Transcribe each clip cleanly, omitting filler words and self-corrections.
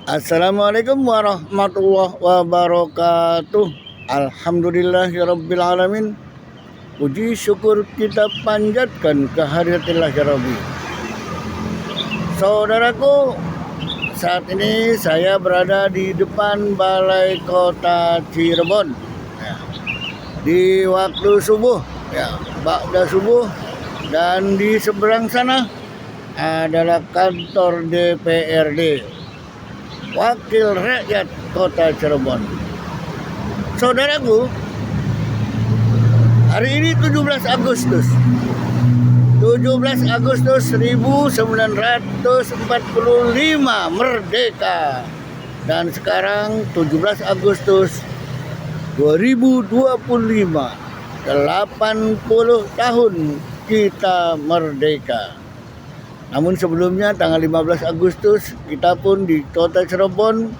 Assalamualaikum warahmatullahi wabarakatuh. Alhamdulillahirabbil alamin. Puji syukur kita panjatkan kehadirat ya Rabbi. Saudaraku, saat ini saya berada di depan Balai Kota Cirebon di waktu subuh, ba'da subuh, dan di seberang sana adalah kantor DPRD Wakil Rakyat Kota Cirebon. Saudaraku, hari ini 17 Agustus 1945 merdeka. Dan sekarang 17 Agustus 2025, 80 tahun kita merdeka. Namun sebelumnya tanggal 15 Agustus kita pun di Kota Cirebon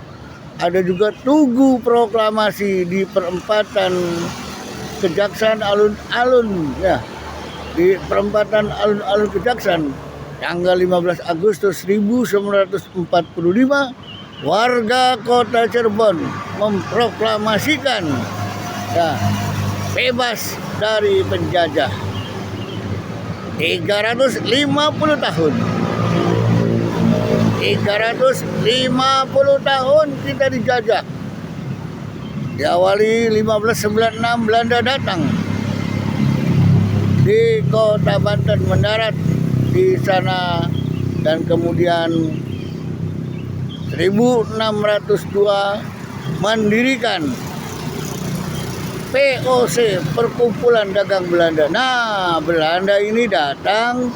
ada juga tugu proklamasi di perempatan Kejaksaan Alun-Alun, di perempatan Alun-Alun Kejaksaan tanggal 15 Agustus 1945 warga Kota Cirebon memproklamasikan bebas dari penjajah. 350 tahun 350 tahun kita dijajah. Diawali 1596 Belanda datang di Kota Banten, mendarat di sana, dan kemudian 1602 mendirikan POC, Perkumpulan Dagang Belanda. Nah, Belanda ini datang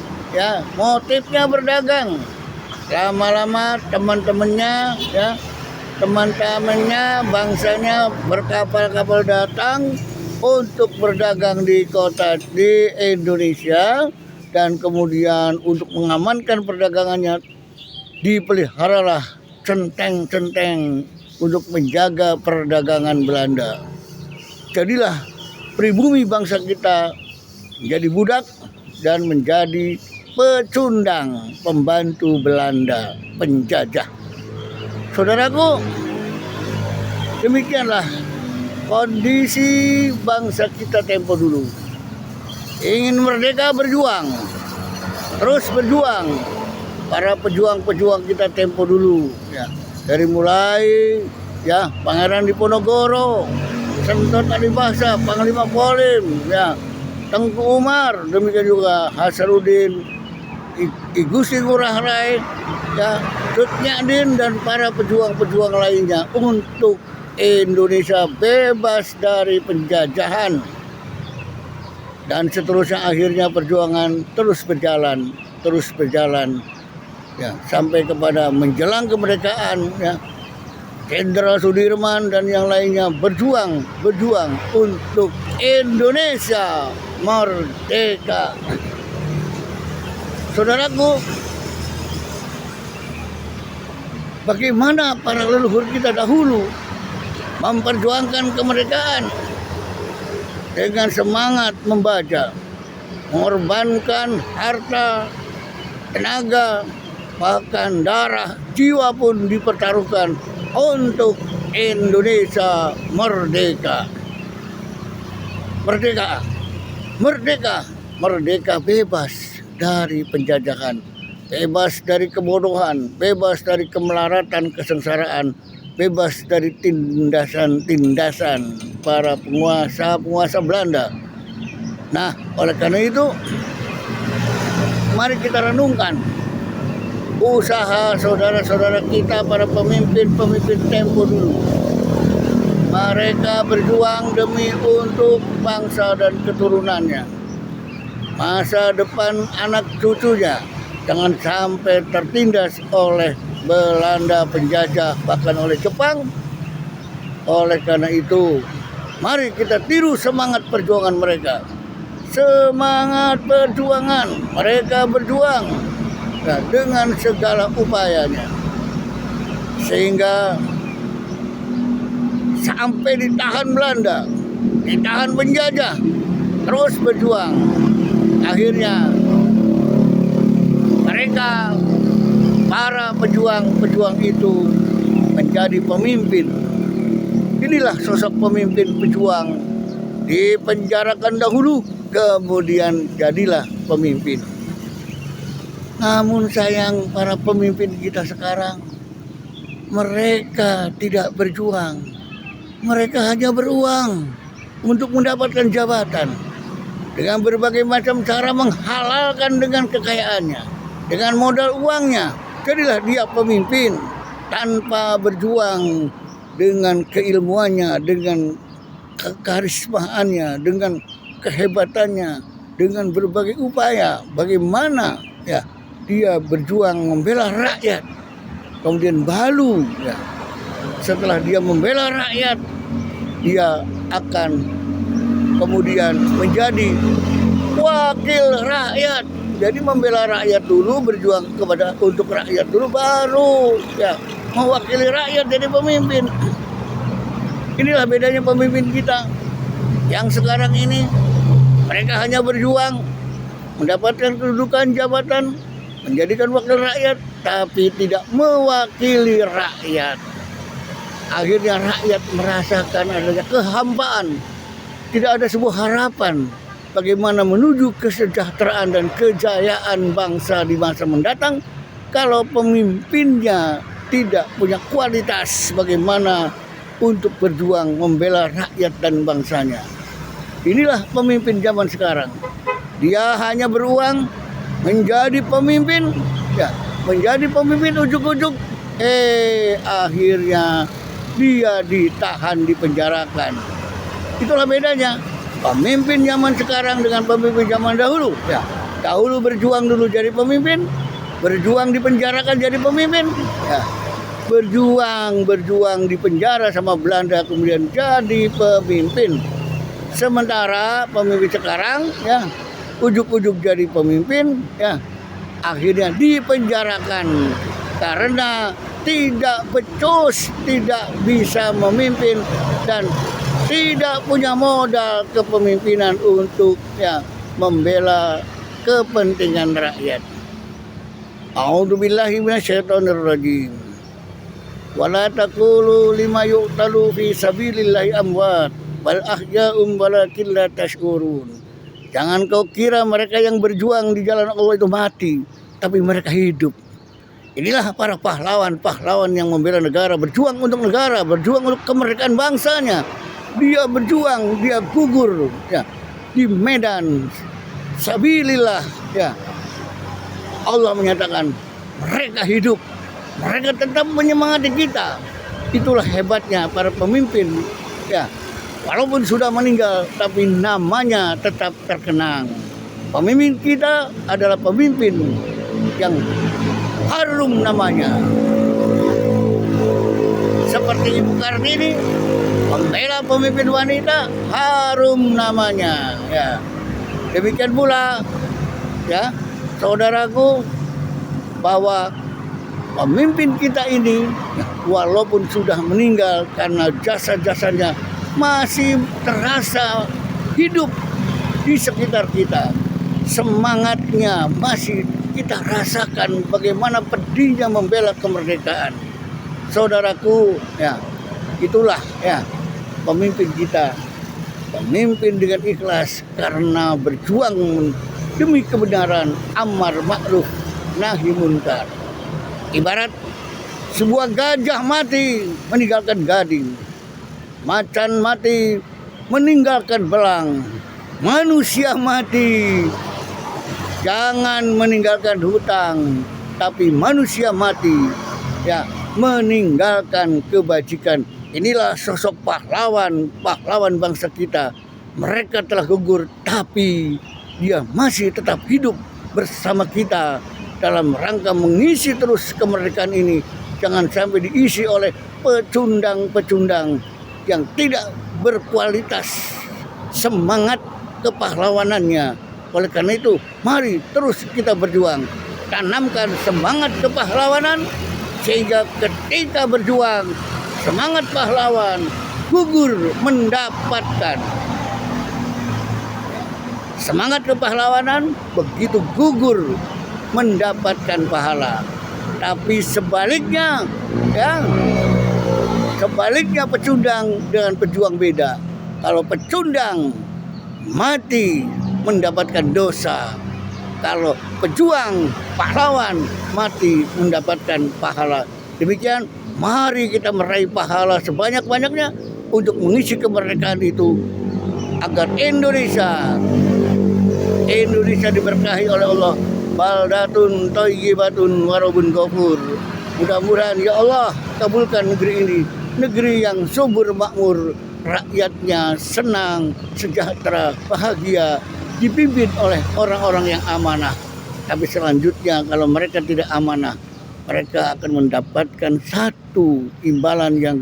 motifnya berdagang. Lama-lama teman-temannya bangsanya berkapal-kapal datang untuk berdagang di Indonesia, dan kemudian untuk mengamankan perdagangannya dipeliharalah centeng-centeng untuk menjaga perdagangan Belanda. Jadilah pribumi bangsa kita menjadi budak dan menjadi pecundang, pembantu Belanda, penjajah. Saudaraku, demikianlah kondisi bangsa kita tempo dulu. Ingin merdeka, berjuang, terus berjuang. Para pejuang-pejuang kita tempo dulu, dari mulai Pangeran Diponegoro, Sentot Adibahsa, Panglima Polim, Tengku Umar, demikian juga Hasanuddin, I Gusti Ngurah Rai, Tut Nyak-din, dan para pejuang-pejuang lainnya untuk Indonesia bebas dari penjajahan. Dan seterusnya akhirnya perjuangan terus berjalan sampai kepada menjelang kemerdekaan. Jenderal Sudirman dan yang lainnya berjuang untuk Indonesia merdeka. Saudaraku, bagaimana para leluhur kita dahulu memperjuangkan kemerdekaan dengan semangat membaca, mengorbankan harta, tenaga, bahkan darah, jiwa pun dipertaruhkan untuk Indonesia merdeka. Merdeka bebas dari penjajahan, bebas dari kebodohan, bebas dari kemelaratan, kesengsaraan, bebas dari tindasan para penguasa Belanda. Nah, oleh karena itu mari kita renungkan usaha saudara-saudara kita, para pemimpin tempo dulu. Mereka berjuang demi untuk bangsa dan keturunannya, masa depan anak cucunya jangan sampai tertindas oleh Belanda penjajah, bahkan oleh Jepang. Oleh karena itu, mari kita tiru semangat perjuangan mereka. Semangat perjuangan mereka berjuang dengan segala upayanya, sehingga sampai ditahan Belanda, ditahan penjajah, terus berjuang. Akhirnya mereka, para pejuang-pejuang itu menjadi pemimpin. Inilah sosok pemimpin pejuang, dipenjarakan dahulu, kemudian jadilah pemimpin. Namun sayang para pemimpin kita sekarang, mereka tidak berjuang. Mereka hanya beruang untuk mendapatkan jabatan. Dengan berbagai macam cara menghalalkan dengan kekayaannya, dengan modal uangnya. Jadilah dia pemimpin tanpa berjuang dengan keilmuannya, dengan kekarismaannya, dengan kehebatannya, dengan berbagai upaya. Bagaimana ya dia berjuang membela rakyat. Kemudian baru ya, setelah dia membela rakyat, dia akan kemudian menjadi wakil rakyat. Jadi membela rakyat dulu, berjuang untuk rakyat dulu, baru ya mewakili rakyat jadi pemimpin. Inilah bedanya pemimpin kita yang sekarang ini. Mereka hanya berjuang mendapatkan kedudukan jabatan, menjadikan wakil rakyat, tapi tidak mewakili rakyat. Akhirnya rakyat merasakan adanya kehampaan. Tidak ada sebuah harapan bagaimana menuju kesejahteraan dan kejayaan bangsa di masa mendatang kalau pemimpinnya tidak punya kualitas bagaimana untuk berjuang membela rakyat dan bangsanya. Inilah pemimpin zaman sekarang. Dia hanya beruang menjadi pemimpin, ya, menjadi pemimpin ujuk-ujuk. Akhirnya dia ditahan, dipenjarakan. Itulah bedanya pemimpin zaman sekarang dengan pemimpin zaman dahulu. Ya, dahulu berjuang dulu jadi pemimpin, berjuang dipenjarakan jadi pemimpin. Ya, berjuang di penjara sama Belanda kemudian jadi pemimpin. Sementara pemimpin sekarang ya ujuk-ujuk jadi pemimpin, ya akhirnya dipenjarakan karena tidak becus, tidak bisa memimpin dan tidak punya modal kepemimpinan untuk ya membela kepentingan rakyat. A'udzubillahi minasyaitonirrajim. Wala taqulu lima yuqtalu fi sabilillahi amwat bal ahya'um walakin la tash'urun. Jangan kau kira mereka yang berjuang di jalan Allah itu mati, tapi mereka hidup. Inilah para pahlawan yang membela negara, berjuang untuk negara, berjuang untuk kemerdekaan bangsanya. Dia berjuang, dia gugur ya di medan sabilillah ya. Allah menyatakan mereka hidup, mereka tetap menyemangati kita. Itulah hebatnya para pemimpin ya. Walaupun sudah meninggal tapi namanya tetap terkenang. Pemimpin kita adalah pemimpin yang harum namanya. Seperti Ibu Kartini membela pemimpin wanita, harum namanya ya. Demikian pula ya saudaraku, bahwa pemimpin kita ini walaupun sudah meninggal karena jasa-jasanya masih terasa hidup di sekitar kita, semangatnya masih kita rasakan bagaimana pedihnya membela kemerdekaan. Saudaraku ya, itulah ya pemimpin kita, pemimpin dengan ikhlas karena berjuang demi kebenaran, amar ma'ruf nahi munkar. Ibarat sebuah gajah mati meninggalkan gading, macan mati meninggalkan belang, manusia mati jangan meninggalkan hutang, tapi manusia mati ya meninggalkan kebajikan. Inilah sosok pahlawan bangsa kita. Mereka telah gugur tapi dia masih tetap hidup bersama kita dalam rangka mengisi terus kemerdekaan ini. Jangan sampai diisi oleh pecundang-pecundang yang tidak berkualitas semangat kepahlawanannya. Oleh karena itu, mari terus kita berjuang, tanamkan semangat kepahlawanan sehingga ketika berjuang semangat pahlawan gugur mendapatkan semangat kepahlawanan, begitu gugur mendapatkan pahala. Tapi sebaliknya ya, Sebaliknya pecundang dengan pejuang beda. Kalau pecundang mati mendapatkan dosa. Kalau pejuang pahlawan mati mendapatkan pahala. Demikian mari kita meraih pahala sebanyak-banyaknya untuk mengisi kemerdekaan itu agar Indonesia diberkahi oleh Allah. Baldatun thayyibatun warabun ghafur. Mudah-mudahan ya Allah kabulkan negeri ini, negeri yang subur makmur, rakyatnya senang, sejahtera, bahagia, dipimpin oleh orang-orang yang amanah. Tapi selanjutnya kalau mereka tidak amanah, mereka akan mendapatkan satu imbalan yang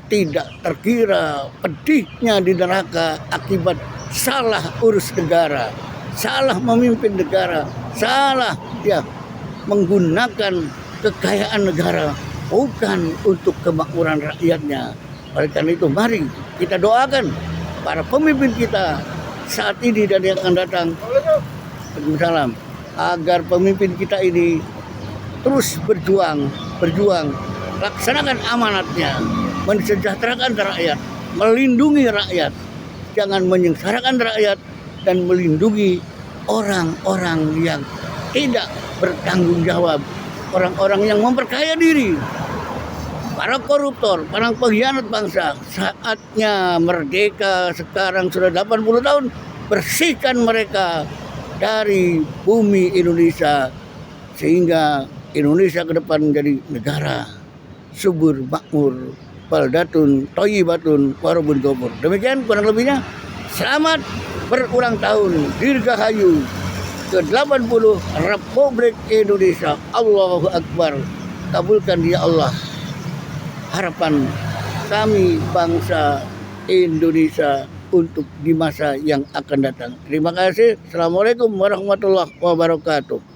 tidak terkira, pedihnya di neraka akibat salah urus negara, salah memimpin negara, salah menggunakan kekayaan negara bukan untuk kemakmuran rakyatnya. Oleh karena itu mari kita doakan para pemimpin kita saat ini dan yang akan datang, Waalaikumsalam, agar pemimpin kita ini terus berjuang, laksanakan amanatnya, mensejahterakan rakyat, melindungi rakyat, jangan menyengsarakan rakyat, dan melindungi orang-orang yang tidak bertanggung jawab, orang-orang yang memperkaya diri, para koruptor, para pengkhianat bangsa. Saatnya merdeka sekarang sudah 80 tahun, bersihkan mereka dari bumi Indonesia sehingga Indonesia ke depan menjadi negara subur makmur, baldatun thayyibatun warabun ghafur. Demikian kurang lebihnya. Selamat berulang tahun Dirgahayu ke-80 Republik Indonesia. Allahu Akbar. Kabulkan ya Allah harapan kami bangsa Indonesia untuk di masa yang akan datang. Terima kasih. Assalamualaikum warahmatullahi wabarakatuh.